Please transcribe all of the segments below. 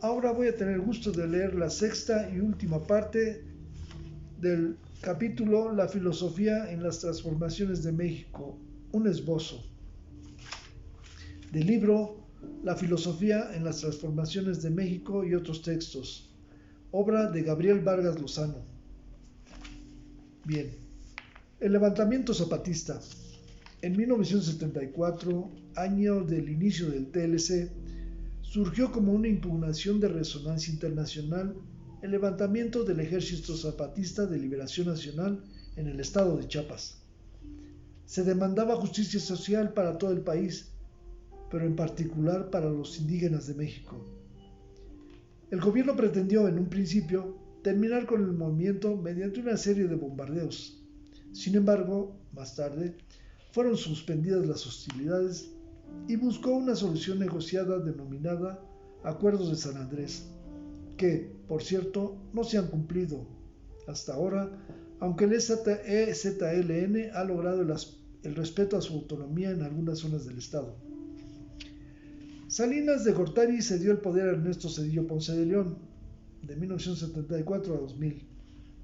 Ahora voy a tener el gusto de leer la sexta y última parte del capítulo La filosofía en las transformaciones de México, un esbozo, del libro La filosofía en las transformaciones de México y otros textos, obra de Gabriel Vargas Lozano. Bien, el levantamiento zapatista. En 1974, año del inicio del TLC, surgió como una impugnación de resonancia internacional el levantamiento del Ejército Zapatista de Liberación Nacional en el estado de Chiapas. Se demandaba justicia social para todo el país, pero en particular para los indígenas de México. El gobierno pretendió en un principio terminar con el movimiento mediante una serie de bombardeos. Sin embargo, más tarde, fueron suspendidas las hostilidades y buscó una solución negociada denominada Acuerdos de San Andrés, que, por cierto, no se han cumplido hasta ahora, aunque el EZLN ha logrado el respeto a su autonomía en algunas zonas del estado. Salinas de Gortari cedió el poder a Ernesto Zedillo Ponce de León, de 1974 a 2000,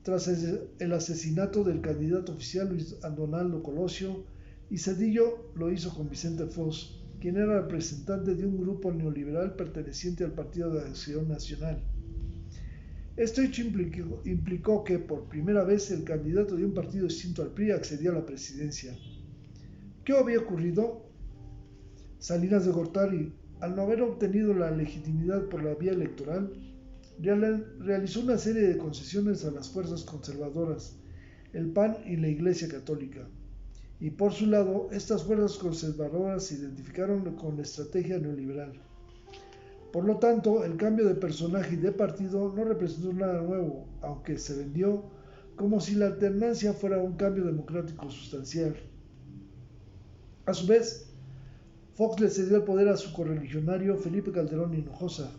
tras el asesinato del candidato oficial Luis Donaldo Colosio, y Zedillo lo hizo con Vicente Fox, quien era representante de un grupo neoliberal perteneciente al Partido de Acción Nacional. Este hecho implicó que por primera vez el candidato de un partido distinto al PRI accedía a la presidencia. ¿Qué había ocurrido? Salinas de Gortari, al no haber obtenido la legitimidad por la vía electoral, realizó una serie de concesiones a las fuerzas conservadoras, el PAN y la Iglesia Católica. Y por su lado, estas fuerzas conservadoras se identificaron con la estrategia neoliberal. Por lo tanto, el cambio de personaje y de partido no representó nada nuevo, aunque se vendió como si la alternancia fuera un cambio democrático sustancial. A su vez, Fox le cedió el poder a su correligionario Felipe Calderón Hinojosa,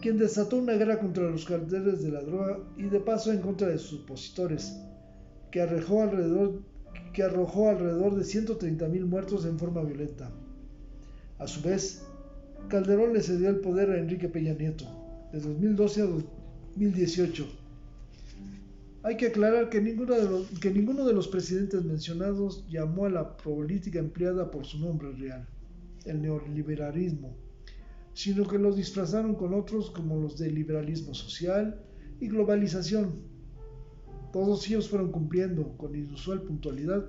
quien desató una guerra contra los carteles de la droga y de paso en contra de sus opositores, que arrojó alrededor de 130,000 muertos en forma violenta. A su vez, Calderón le cedió el poder a Enrique Peña Nieto, de 2012 a 2018. Hay que aclarar que ninguno de los presidentes mencionados llamó a la política empleada por su nombre real, el neoliberalismo, sino que los disfrazaron con otros como los de liberalismo social y globalización. Todos ellos fueron cumpliendo, con inusual puntualidad,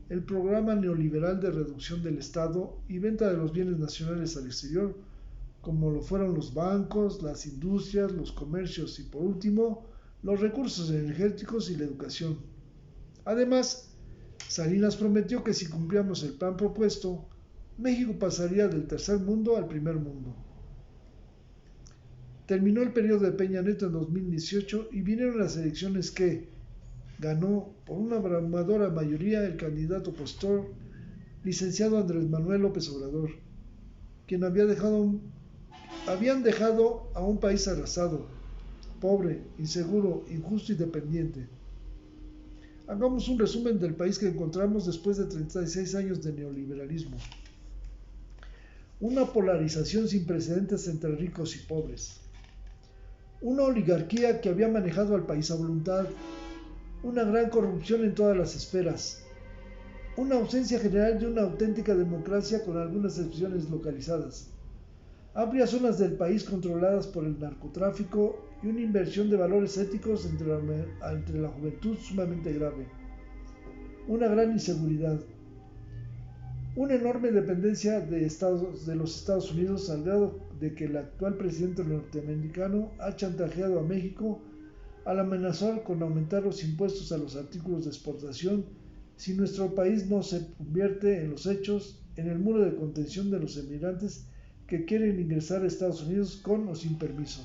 el programa neoliberal de reducción del Estado y venta de los bienes nacionales al exterior, como lo fueron los bancos, las industrias, los comercios y, por último, los recursos energéticos y la educación. Además, Salinas prometió que si cumplíamos el plan propuesto, México pasaría del tercer mundo al primer mundo. Terminó el periodo de Peña Nieto en 2018 y vinieron las elecciones que ganó por una abrumadora mayoría el candidato opositor, licenciado Andrés Manuel López Obrador, quien habían dejado a un país arrasado, pobre, inseguro, injusto y dependiente. Hagamos un resumen del país que encontramos después de 36 años de neoliberalismo. Una polarización sin precedentes entre ricos y pobres. Una oligarquía que había manejado al país a voluntad. Una gran corrupción en todas las esferas. Una ausencia general de una auténtica democracia con algunas excepciones localizadas. Amplias zonas del país controladas por el narcotráfico y una inversión de valores éticos entre la juventud sumamente grave. Una gran inseguridad. Una enorme dependencia de los Estados Unidos al grado de que el actual presidente norteamericano ha chantajeado a México al amenazar con aumentar los impuestos a los artículos de exportación si nuestro país no se convierte en los hechos en el muro de contención de los emigrantes que quieren ingresar a Estados Unidos con o sin permiso.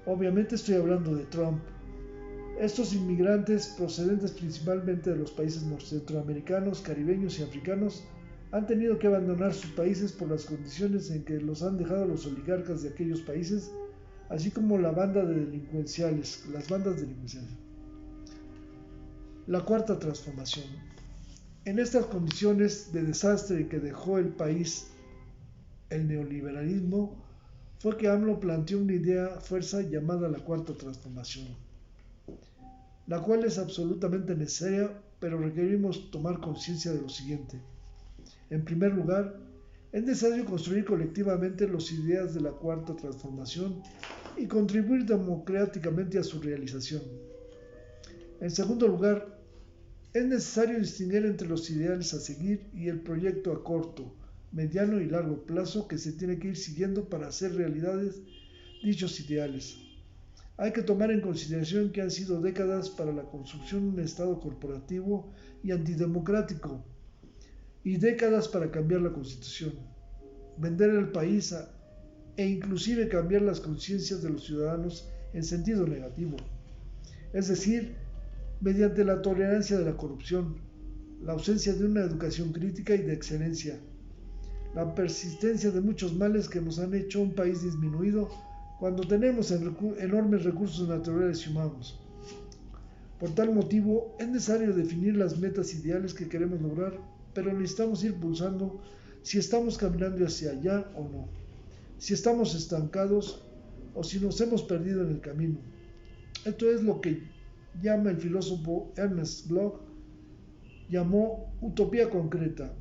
Obviamente estoy hablando de Trump. Estos inmigrantes, procedentes principalmente de los países centroamericanos, caribeños y africanos, han tenido que abandonar sus países por las condiciones en que los han dejado los oligarcas de aquellos países, así como las bandas delincuenciales. La cuarta transformación. En estas condiciones de desastre que dejó el país el neoliberalismo, fue que AMLO planteó una idea fuerza llamada la Cuarta Transformación, la cual es absolutamente necesaria, pero requerimos tomar conciencia de lo siguiente. En primer lugar, es necesario construir colectivamente las ideas de la Cuarta Transformación y contribuir democráticamente a su realización. En segundo lugar, es necesario distinguir entre los ideales a seguir y el proyecto a corto, mediano y largo plazo que se tiene que ir siguiendo para hacer realidades dichos ideales. Hay que tomar en consideración que han sido décadas para la construcción de un Estado corporativo y antidemocrático y décadas para cambiar la Constitución, vender el país e inclusive cambiar las conciencias de los ciudadanos en sentido negativo, es decir, mediante la tolerancia de la corrupción, la ausencia de una educación crítica y de excelencia, la persistencia de muchos males que nos han hecho un país disminuido cuando tenemos enormes recursos naturales y humanos. Por tal motivo, es necesario definir las metas ideales que queremos lograr, pero necesitamos ir pulsando si estamos caminando hacia allá o no, si estamos estancados o si nos hemos perdido en el camino. Esto es lo que llama el filósofo Ernest Bloch, llamó utopía concreta.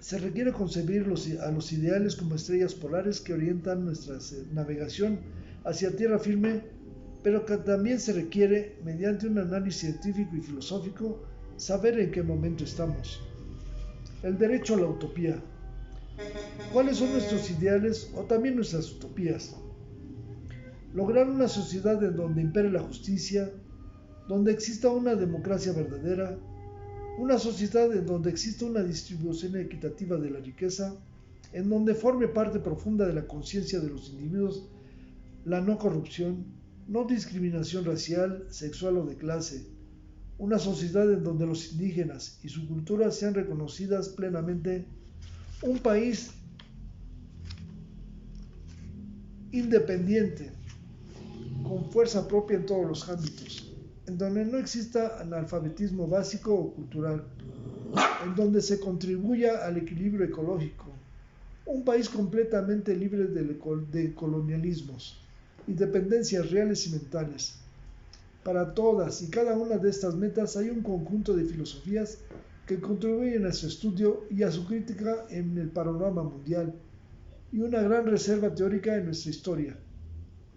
Se requiere concebir a los ideales como estrellas polares que orientan nuestra navegación hacia tierra firme, pero que también se requiere, mediante un análisis científico y filosófico, saber en qué momento estamos. El derecho a la utopía. ¿Cuáles son nuestros ideales o también nuestras utopías? Lograr una sociedad en donde impere la justicia, donde exista una democracia verdadera, una sociedad en donde exista una distribución equitativa de la riqueza, en donde forme parte profunda de la conciencia de los individuos la no corrupción, no discriminación racial, sexual o de clase, una sociedad en donde los indígenas y su cultura sean reconocidas plenamente, un país independiente, con fuerza propia en todos los ámbitos, en donde no exista analfabetismo básico o cultural, en donde se contribuya al equilibrio ecológico, un país completamente libre de colonialismos y dependencias reales y mentales. Para todas y cada una de estas metas hay un conjunto de filosofías que contribuyen a su estudio y a su crítica en el panorama mundial, y una gran reserva teórica en nuestra historia.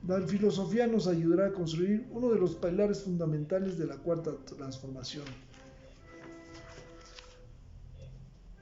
La filosofía nos ayudará a construir uno de los pilares fundamentales de la Cuarta Transformación.